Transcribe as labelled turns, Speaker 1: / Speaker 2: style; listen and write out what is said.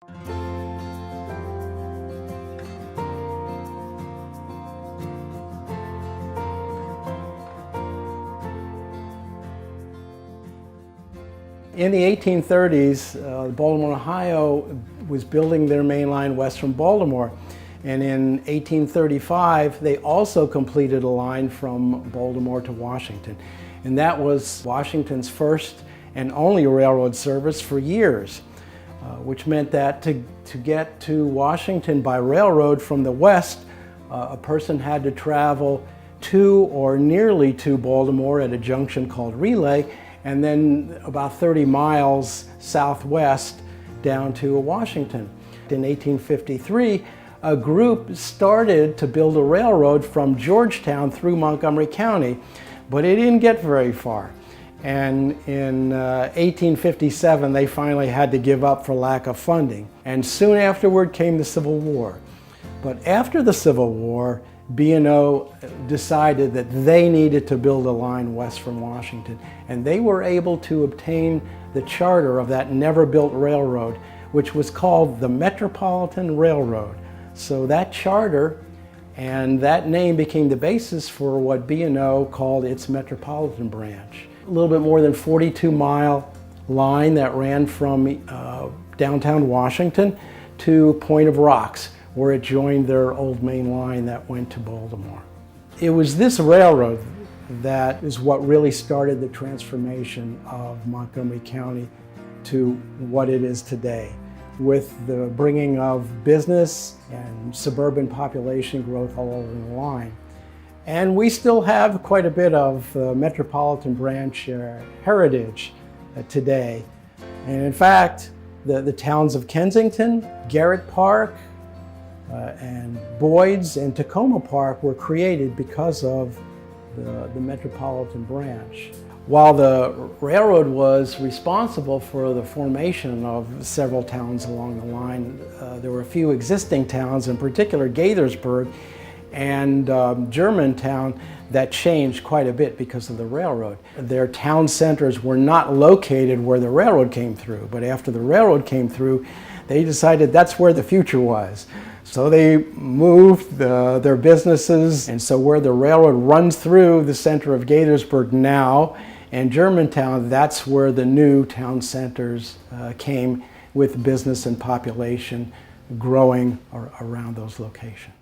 Speaker 1: In the 1830s, Baltimore, Ohio was building their main line west from Baltimore. And in 1835, they also completed a line from Baltimore to Washington. And that was Washington's first and only railroad service for years, which meant that to get to Washington by railroad from the west, a person had to travel to or nearly to Baltimore at a junction called Relay, and then about 30 miles southwest down to Washington. In 1853, a group started to build a railroad from Georgetown through Montgomery County, but it didn't get very far. And in 1857, they finally had to give up for lack of funding. And soon afterward came the Civil War. But after the Civil War, B&O decided that they needed to build a line west from Washington, and they were able to obtain the charter of that never-built railroad, which was called the Metropolitan Railroad. So that charter and that name became the basis for what B&O called its Metropolitan branch. A little bit more than 42-mile line that ran from downtown Washington to Point of Rocks, where it joined their old main line that went to Baltimore. It was this railroad that is what really started the transformation of Montgomery County to what it is today, with the bringing of business and suburban population growth all over the line. And we still have quite a bit of Metropolitan branch heritage today. And in fact, the towns of Kensington, Garrett Park, and Boyd's and Tacoma Park were created because of the Metropolitan branch. While the railroad was responsible for the formation of several towns along the line, there were a few existing towns, in particular Gaithersburg and Germantown, that changed quite a bit because of the railroad. Their town centers were not located where the railroad came through, but after the railroad came through, they decided that's where the future was. So they moved their businesses, and so where the railroad runs through the center of Gaithersburg now and Germantown, that's where the new town centers came, with business and population growing around those locations.